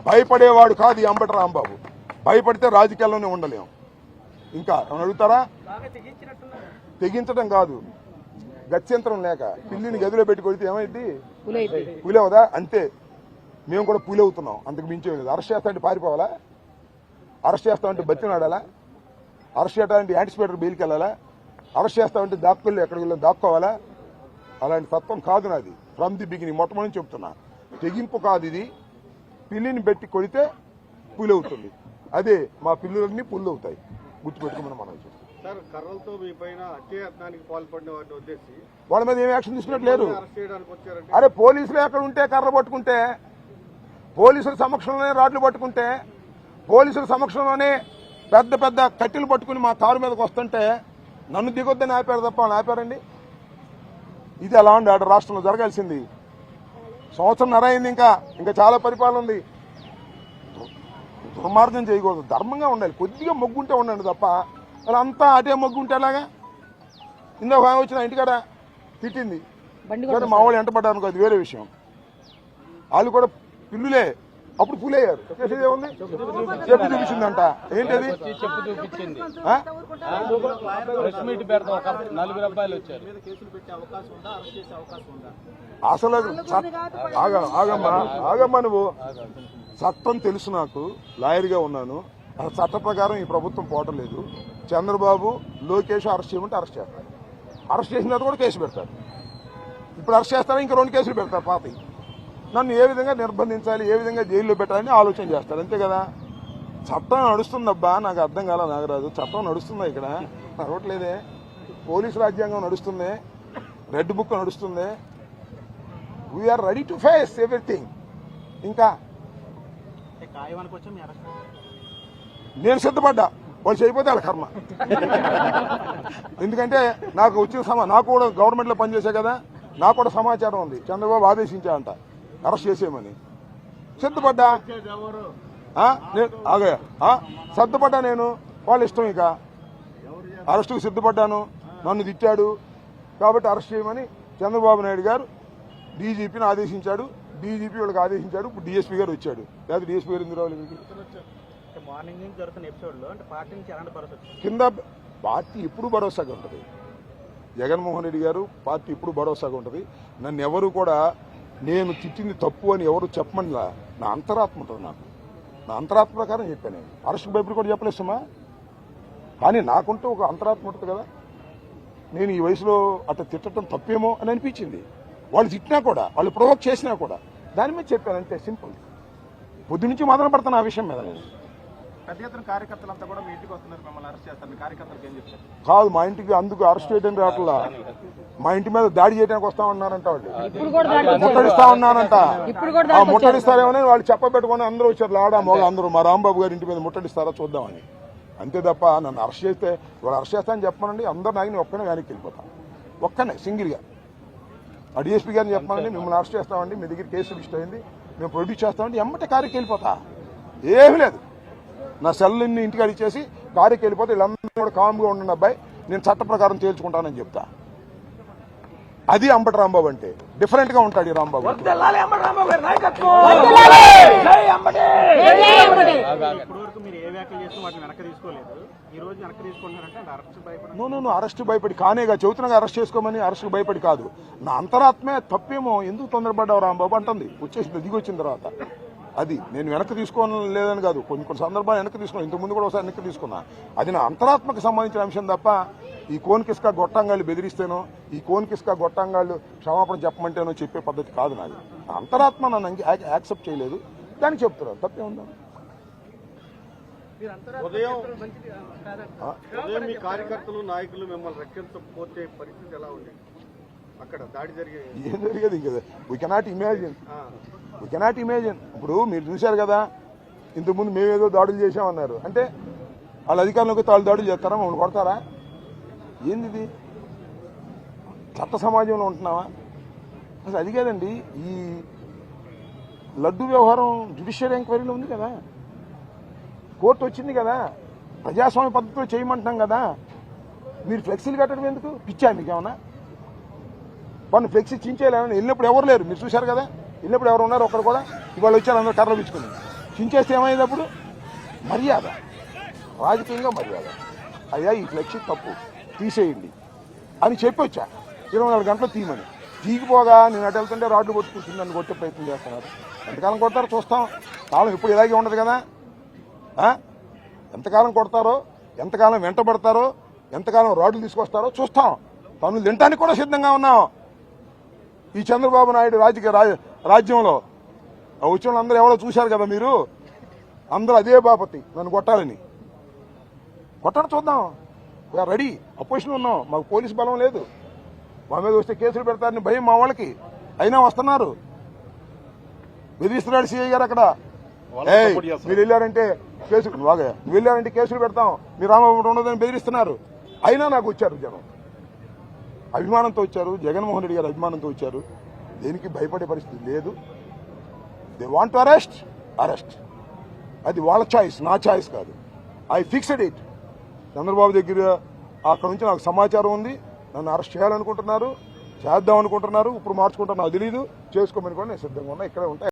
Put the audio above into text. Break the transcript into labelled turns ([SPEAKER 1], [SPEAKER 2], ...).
[SPEAKER 1] భయపడేవాడు కాదు ఈ అంబటి రాంబాబు. భయపడితే రాజకీయాల్లోనే ఉండలేం. ఇంకా ఏమైనా అడుగుతారా? తెగించడం కాదు, గత్యంతరం లేక పిల్లిని గదిలో పెట్టి కొడితే ఏమైంది? పులవుదా? అంతే, మేము కూడా పులవుతున్నాం. అంతకు మించే లేదు. అరెస్ట్ చేస్తామంటే పారిపోవాలా? అరెస్ట్ చేస్తామంటే బతినాడాలా? అరెస్ట్ చేయడానికి యాంటిసిపేటర్ బెయిల్కి వెళ్ళాలా? అరెస్ట్ చేస్తామంటే దాక్కుల్లో ఎక్కడికి వెళ్ళి దాక్కోవాలా? అలాంటి తత్వం కాదు నాది. ఫ్రమ్ ది బిగినింగ్ మొట్టమొదటి చెప్తున్నా, తెగింపు కాదు ఇది. పిల్లిని పెట్టి కొడితే పులి అవుతుంది. అదే మా పిల్లులన్నీ పుల్లు అవుతాయి. గుర్తుపెట్టుకోమని మనం వాళ్ళ మీద ఏం యాక్షన్ తీసుకున్నట్లేరు. అరే పోలీసులు ఎక్కడ ఉంటే కర్ర పట్టుకుంటే, పోలీసుల సమక్షంలోనే రాడ్లు పట్టుకుంటే, పోలీసుల సమక్షంలోనే పెద్ద పెద్ద కట్టెలు పట్టుకుని మా కారు మీదకి వస్తుంటే నన్ను దిగొద్దని ఆపారు తప్ప వాళ్ళు ఆపారండి? ఇది అలా ఉండి ఆడ రాష్ట్రంలో జరగాల్సింది. సంవత్సరంన్నర అయింది, ఇంకా చాలా పరిపాలన ఉంది. దుర్మార్గం చేయకూడదు, ధర్మంగా ఉండాలి. కొద్దిగా మొగ్గుంటే ఉండండి తప్ప వాళ్ళంతా అటే మొగ్గుంటే ఎలాగా? ఇందాక వచ్చిన ఇంటికాడ తిట్టింది, మా వాళ్ళు ఎంటపడ్డారు, అది వేరే విషయం. వాళ్ళు కూడా పిల్లులే, అప్పుడు పూలయ్యారు. చేసేది ఏముంది? చెప్పు చూపించిందంట. ఏంటది? అసలు ఆగమ్మా నువ్వు. చట్టం తెలుసు నాకు, లాయర్గా ఉన్నాను. చట్ట ప్రకారం ఈ ప్రభుత్వం పోవటం లేదు. చంద్రబాబు, లోకేష్ అరెస్ట్ చేయమంటే అరెస్ట్ చేస్తారు. అరెస్ట్ చేసిన తర్వాత కూడా కేసు పెడతారు. ఇప్పుడు అరెస్ట్ చేస్తారా? ఇంకా 2 కేసులు పెడతారు పాపి. నన్ను ఏ విధంగా నిర్బంధించాలి, ఏ విధంగా జైల్లో పెట్టాలని ఆలోచన చేస్తారు. అంతే కదా. చట్టం నడుస్తుందబ్బా, నాకు అర్థం కాల నాగరాజు. చట్టం నడుస్తుందా? ఇక్కడ నడవట్లేదే. పోలీసు రాజ్యాంగం నడుస్తుంది, రెడ్ బుక్ నడుస్తుంది. We are ready to face everything. ఇంకా నేను సిద్ధపడ్డా, వాళ్ళు చేయకపోతే వాళ్ళ కర్మ. ఎందుకంటే నాకు వచ్చిన నాకు కూడా గవర్నమెంట్లో పనిచేసా కదా, నాకు కూడా సమాచారం ఉంది. చంద్రబాబు ఆదేశించాడంట అరెస్ట్ చేసేయమని. సిద్ధపడ్డా, సిద్ధపడ్డా నేను. వాళ్ళ ఇష్టం. ఇక అరెస్టుకు సిద్ధపడ్డాను. నన్ను తిట్టాడు కాబట్టి అరెస్ట్ చేయమని చంద్రబాబు నాయుడు గారు డీజీపీని ఆదేశించాడు. డీజీపీ వాళ్ళకి ఆదేశించాడు. ఇప్పుడు డీఎస్పీ గారు వచ్చాడు. లేదా డీఎస్పీ గారు ఎందుకు రావాలి? కింద పార్టీ ఎప్పుడు భరోసాగా ఉంటుంది. జగన్మోహన్ రెడ్డి గారు పార్టీ ఎప్పుడు భరోసాగా ఉంటుంది. నన్ను ఎవరు కూడా నేను తిట్టింది తప్పు అని ఎవరు చెప్పమని నా అంతరాత్మ ఉంటుంది. నా అంతరాత్మ ప్రకారం చెప్పాను. నేను అరెస్ట్ భయపడి కూడా చెప్పలేస్తామా? కానీ నాకుంటూ ఒక అంతరాత్మ ఉంటుంది కదా. నేను ఈ వయసులో అట్లా తిట్టడం తప్పేమో అని అనిపించింది. వాళ్ళు తిట్టినా కూడా, వాళ్ళు ప్రొవోక్ చేసినా కూడా దాని మీద చెప్పాను. అంతే, సింపుల్. పొద్దు నుంచి మొదలు పడతాను ఆ విషయం మీద. నేను
[SPEAKER 2] పెద్ద ఎత్తున కార్యకర్తలంతా కూడా మీ ఇంటికి వస్తున్నారు, మిమ్మల్ని అరెస్ట్ చేస్తారు. మీ కార్యకర్తలకు ఏం చెప్తారు?
[SPEAKER 1] కాదు, మా ఇంటికి అందుకు అరెస్ట్ చేయడానికి రావట్లా. మా ఇంటి మీద దాడి చేయడానికి వస్తామన్నారంట. వాళ్ళు ముట్టడిస్తా ఉన్నారంట. ముట్టడిస్తారేమని వాళ్ళు చెప్పబెట్టుకుని అందరూ వచ్చారు. లాడా మోగ అందరూ మా రాంబాబు గారి ఇంటి మీద ముట్టడిస్తారా చూద్దామని. అంతే తప్ప నన్ను అరెస్ట్ చేస్తే వాళ్ళు అరెస్ట్ చేస్తానని చెప్పానండి. అందరు నాయని ఒక్కనే వెనక్కి వెళ్ళిపోతాను. ఒక్కనే సింగిల్గా ఆ డిఎస్పీ గారిని చెప్పానండి, మిమ్మల్ని అరెస్ట్ చేస్తామండి, మీ దగ్గర కేసు రిజిస్టర్ అయింది, మేము ప్రొడ్యూస్ చేస్తామండి, ఎమ్మటే కారుకి వెళ్ళిపోతా. ఏమీ లేదు. నా సెల్ని ఇంటికి అడిచేసి కారుకి వెళ్ళిపోతే వీళ్ళందరూ కూడా కామ్గా ఉండండి అబ్బాయి, నేను చట్ట ప్రకారం తేల్చుకుంటానని చెప్తా. అది అంబటి రాంబాబు అంటే. డిఫరెంట్ గా ఉంటాడు ఈ రాంబాబు. నువ్వు అరెస్ట్ భయపడి కానేగా చెబుతున్నా. అరెస్ట్ చేసుకోమని అరెస్ట్ భయపడి కాదు. నా అంతరాత్మే తప్పేమో. ఎందుకు తొందరపడ్డావు రాంబాబు అంటుంది. వచ్చేసింది, దిగి వచ్చిన తర్వాత. అది నేను వెనక్కి తీసుకోని లేదని కాదు, కొన్ని సందర్భాలు వెనక్కి తీసుకున్నాను. ఇంతకుముందు కూడా ఒకసారి వెనక్కి తీసుకున్నా. అది నా అంతరాత్మకు సంబంధించిన అంశం తప్ప ఈ కోన్కిస్క గొట్టంగాళ్ళు బెదిరిస్తేనో, ఈ కోన్కిస్క గొట్టంగాళ్ళు క్షమాపణ చెప్పమంటేనో చెప్పే పద్ధతి కాదు నాది. అంతరాత్మ నన్ను యాక్సెప్ట్ చేయలేదు, దానికి చెప్తున్నారు. తప్పేముందా?
[SPEAKER 2] ఉదయం మీ కార్యకర్తలు, నాయకులు మిమ్మల్ని రక్షించకపోతే పరిస్థితి ఎలా ఉంది? అక్కడ దాడి జరిగేది
[SPEAKER 1] ఏం జరిగేది ఇంకా వీ కెనాట్ ఇమాజిన్. ఇప్పుడు మీరు చూశారు కదా, ఇంతకుముందు మేమేదో దాడులు చేశామన్నారు. అంటే వాళ్ళ అధికారులకు వాళ్ళు దాడులు చేస్తారా? మమ్మల్ని కొడతారా? ఏంది ఇది? చట్ట సమాజంలో ఉంటున్నావా? అసలు అది కాదండి. ఈ లడ్డు వ్యవహారం జ్యుడిషియల్ ఎంక్వైరీలో ఉంది కదా, కోర్టు వచ్చింది కదా, ప్రజాస్వామ్య పద్ధతిలో చేయమంటున్నాం కదా. మీరు ఫ్లెక్సీలు కట్టడం ఎందుకు? పిచ్చా మీకు ఏమన్నా? వాళ్ళు ఫ్లెక్సీ చించేయాలని వెళ్ళినప్పుడు ఎవరు లేరు. మీరు చూశారు కదా, వెళ్ళినప్పుడు ఎవరు ఉన్నారు? ఒక్కరు కూడా ఇవాళ వచ్చారు అందరూ కర్రలు పిచ్చుకుని చించేస్తే ఏమైంది అప్పుడు? మర్యాద, రాజకీయంగా మర్యాద. అయ్యా ఈ ఫ్లెక్సీ తప్పు తీసేయండి అని చెప్పి వచ్చా. 24 గంటలు తీయమని. తీగిపోగా నేను అటు వెళ్తుంటే రాడ్లు కొట్టుకుంటుంది, నన్ను కొట్టే ప్రయత్నం చేస్తున్నారు. ఎంతకాలం కొడతారో చూస్తాం. కాలం ఇప్పుడు ఇలాగే ఉండదు కదా. ఎంతకాలం కొడతారో, ఎంతకాలం వెంటబడతారో, ఎంతకాలం రాడ్లు తీసుకొస్తారో చూస్తాం. తను తినటానికి కూడా సిద్ధంగా ఉన్నాం. ఈ చంద్రబాబు నాయుడు రాజ్యంలో వచ్చిన అందరూ ఎవరో చూశారు కదా మీరు. అందరూ అదే బాపతి నన్ను కొట్టాలని. కొట్టడం చూద్దాం. We are ready. అపోజిషన్ ఉన్నాం. మాకు పోలీసు బలం లేదు. మా మీద వస్తే కేసులు పెడతారని భయం మా వాళ్ళకి. అయినా వస్తున్నారు. బెదిరిస్తున్నాడు సిఐ గారు అక్కడ. మీరు వెళ్ళారంటే కేసులు, నువ్వు వెళ్ళారంటే కేసులు పెడతాం, మీ రామబాబు ఉండదని బెదిరిస్తున్నారు. అయినా నాకు వచ్చారు జనం. అభిమానంతో వచ్చారు. జగన్మోహన్ రెడ్డి గారు అభిమానంతో వచ్చారు. దేనికి భయపడే పరిస్థితి లేదు. They want to arrest. అది వాళ్ళ చాయిస్, నా చాయిస్ కాదు. I fixed it. చంద్రబాబు దగ్గర అక్కడ నుంచి నాకు సమాచారం ఉంది. నన్ను అరెస్ట్ చేయాలనుకుంటున్నారు, చేద్దాం అనుకుంటున్నారు. ఇప్పుడు మార్చుకుంటారు నాకు తెలీదు. చేసుకోమని కూడా నేను సిద్ధంగా ఉన్నా. ఇక్కడే ఉంటాయి.